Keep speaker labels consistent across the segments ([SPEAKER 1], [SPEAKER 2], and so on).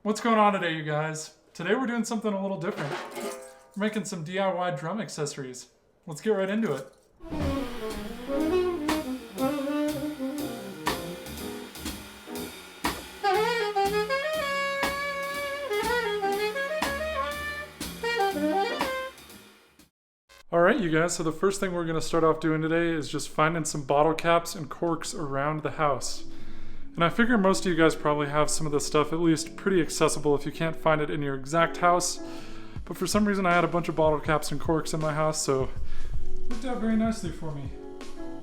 [SPEAKER 1] What's going on today, you guys? Today we're doing something a little different. We're making some DIY drum accessories. Let's get right into it. Alright you guys, so the first thing we're going to start off doing today is just finding some bottle caps and corks around the house. And I figure most of you guys probably have some of this stuff at least pretty accessible if you can't find it in your exact house. But for some reason I had a bunch of bottle caps and corks in my house, so it worked out very nicely for me.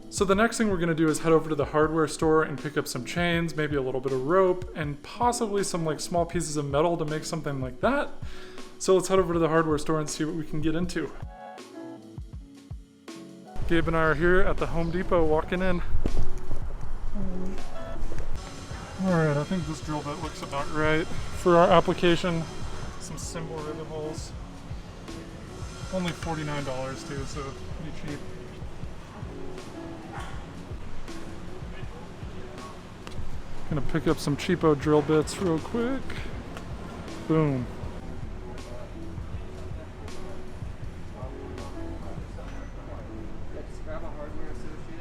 [SPEAKER 1] So the next thing we're going to do is head over to the hardware store and pick up some chains, maybe a little bit of rope, and possibly some like small pieces of metal to make something like that. So let's head over to the hardware store and see what we can get into. Gabe and I are here at the Home Depot walking in. Alright, I think this drill bit looks about right for our application. Some cymbal ribbon holes. Only $49 too, so pretty cheap. Gonna pick up some cheapo drill bits real quick. Boom.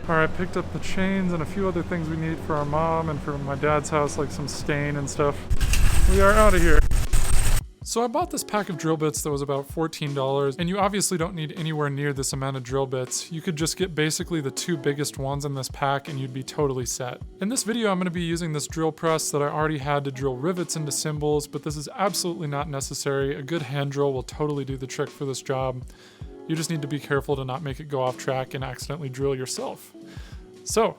[SPEAKER 1] Alright, picked up the chains and a few other things we need for our mom and for my dad's house, like some stain and stuff. We are out of here. So I bought this pack of drill bits that was about $14, and you obviously don't need anywhere near this amount of drill bits. You could just get basically the two biggest ones in this pack and you'd be totally set. In this video I'm going to be using this drill press that I already had to drill rivets into cymbals, but this is absolutely not necessary. A good hand drill will totally do the trick for this job. You just need to be careful to not make it go off track and accidentally drill yourself. So,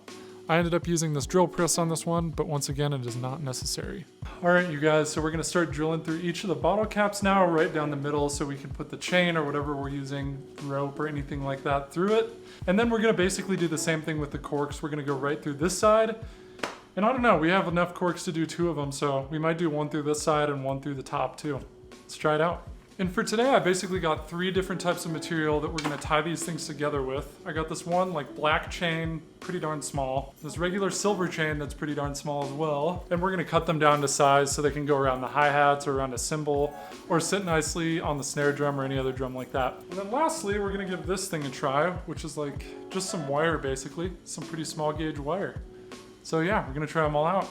[SPEAKER 1] I ended up using this drill press on this one, but once again, it is not necessary. All right, you guys, so we're gonna start drilling through each of the bottle caps now, right down the middle, so we can put the chain or whatever we're using, rope or anything like that, through it. And then we're gonna basically do the same thing with the corks. We're gonna go right through this side. And I don't know, we have enough corks to do two of them, so we might do one through this side and one through the top too. Let's try it out. And for today, I basically got three different types of material that we're gonna tie these things together with. I got this one like black chain, pretty darn small. This regular silver chain that's pretty darn small as well. And we're gonna cut them down to size so they can go around the hi-hats or around a cymbal or sit nicely on the snare drum or any other drum like that. And then lastly, we're gonna give this thing a try, which is like just some wire basically, some pretty small gauge wire. So yeah, we're gonna try them all out.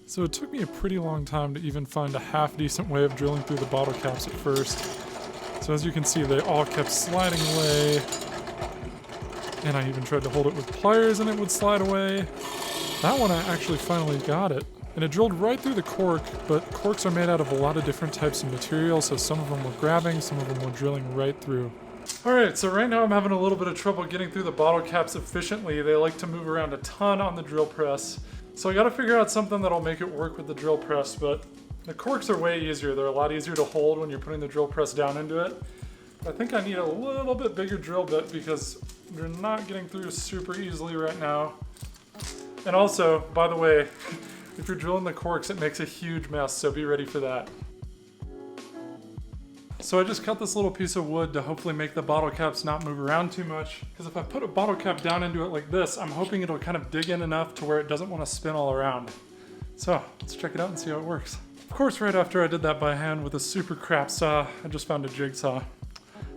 [SPEAKER 1] So it took me a pretty long time to even find a half decent way of drilling through the bottle caps at first. So as you can see, they all kept sliding away. And I even tried to hold it with pliers and it would slide away. That one I actually finally got it. And it drilled right through the cork, but corks are made out of a lot of different types of material, so some of them were grabbing, some of them were drilling right through. Alright, so right now I'm having a little bit of trouble getting through the bottle caps efficiently. They like to move around a ton on the drill press. So I gotta figure out something that'll make it work with the drill press, but the corks are way easier. They're a lot easier to hold when you're putting the drill press down into it. I think I need a little bit bigger drill bit because they're not getting through super easily right now. And also, by the way, if you're drilling the corks, it makes a huge mess, so be ready for that. So I just cut this little piece of wood to hopefully make the bottle caps not move around too much. Because if I put a bottle cap down into it like this, I'm hoping it'll kind of dig in enough to where it doesn't want to spin all around. So let's check it out and see how it works. Of course, right after I did that by hand with a super crap saw, I just found a jigsaw.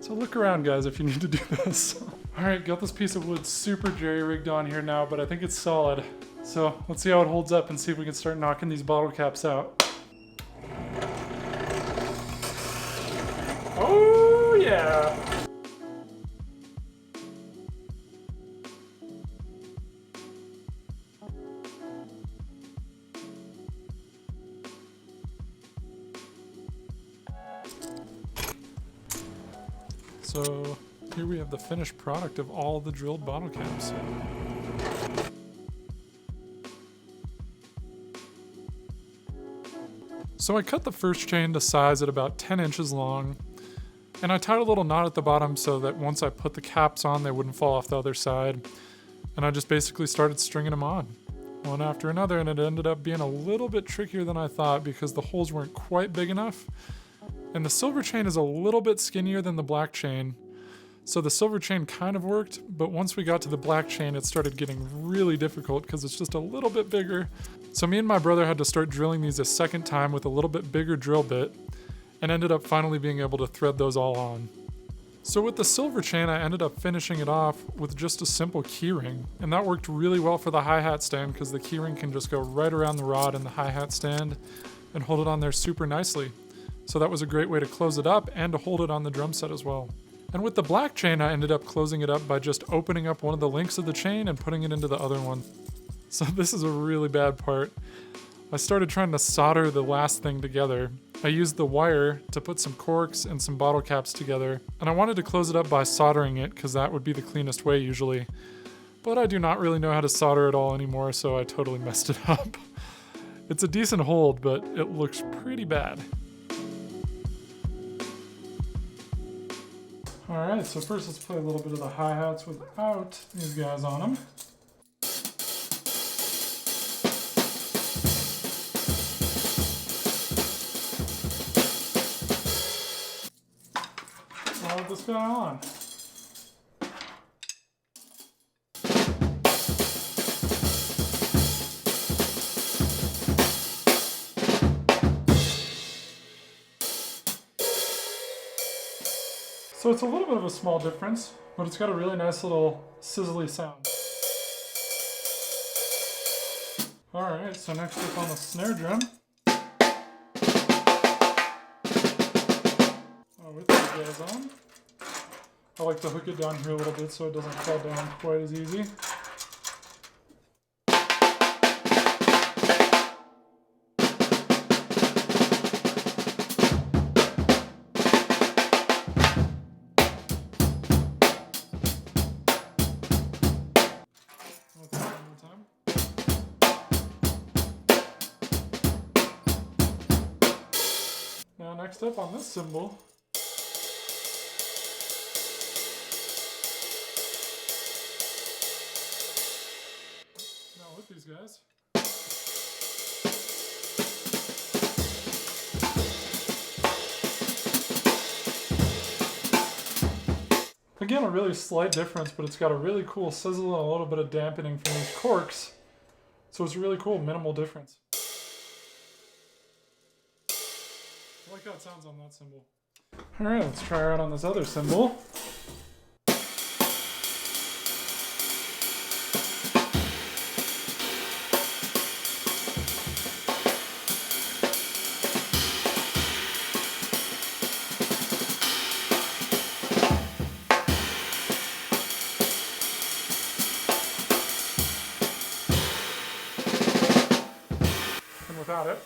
[SPEAKER 1] So look around, guys, if you need to do this. All right, got this piece of wood super jerry-rigged on here now, but I think it's solid. So let's see how it holds up and see if we can start knocking these bottle caps out. Oh yeah! So here we have the finished product of all the drilled bottle caps. So I cut the first chain to size at about 10 inches long. And I tied a little knot at the bottom so that once I put the caps on, they wouldn't fall off the other side. And I just basically started stringing them on, one after another, and it ended up being a little bit trickier than I thought because the holes weren't quite big enough. And the silver chain is a little bit skinnier than the black chain. So the silver chain kind of worked, but once we got to the black chain, it started getting really difficult because it's just a little bit bigger. So me and my brother had to start drilling these a second time with a little bit bigger drill bit, and ended up finally being able to thread those all on. So with the silver chain, I ended up finishing it off with just a simple keyring, and that worked really well for the hi-hat stand because the keyring can just go right around the rod in the hi-hat stand and hold it on there super nicely. So that was a great way to close it up and to hold it on the drum set as well. And with the black chain, I ended up closing it up by just opening up one of the links of the chain and putting it into the other one. So this is a really bad part. I started trying to solder the last thing together. I used the wire to put some corks and some bottle caps together, and I wanted to close it up by soldering it because that would be the cleanest way usually. But I do not really know how to solder at all anymore, so I totally messed it up. It's a decent hold, but it looks pretty bad. Alright, so first let's play a little bit of the hi-hats without these guys on them. I'll have this guy on. So it's a little bit of a small difference, but it's got a really nice little sizzly sound. Alright, so next up on the snare drum. With these guys on. I like to hook it down here a little bit so it doesn't fall down quite as easy. Now next up on this cymbal, with these guys. Again, a really slight difference, but it's got a really cool sizzle and a little bit of dampening from these corks. So it's a really cool, minimal difference. I like how it sounds on that cymbal. Alright, let's try her out on this other cymbal. Without it.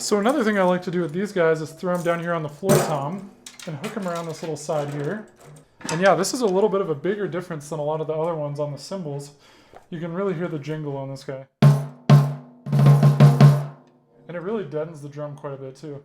[SPEAKER 1] So another thing I like to do with these guys is throw them down here on the floor tom and hook them around this little side here. And yeah, this is a little bit of a bigger difference than a lot of the other ones on the cymbals. You can really hear the jingle on this guy. And it really deadens the drum quite a bit too.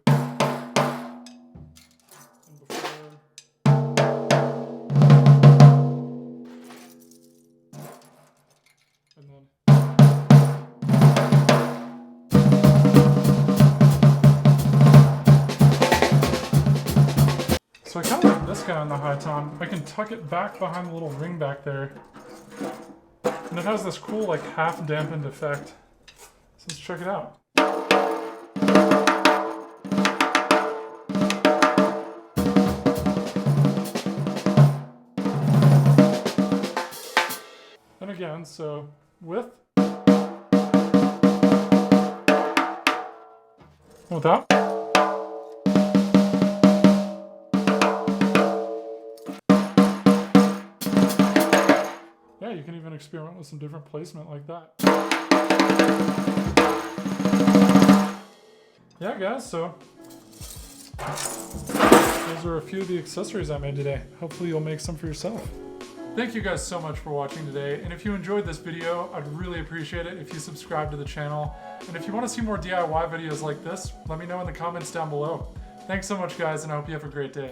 [SPEAKER 1] So I kind of like this guy on the high tom. I can tuck it back behind the little ring back there. And it has this cool like half dampened effect. So let's check it out. And again, so with, without. Yeah, you can even experiment with some different placement like that. Yeah, guys, so those are a few of the accessories I made today. Hopefully you'll make some for yourself. Thank you guys so much for watching today, and if you enjoyed this video, I'd really appreciate it if you subscribe to the channel. And if you want to see more DIY videos like this, let me know in the comments down below. Thanks so much, guys, and I hope you have a great day.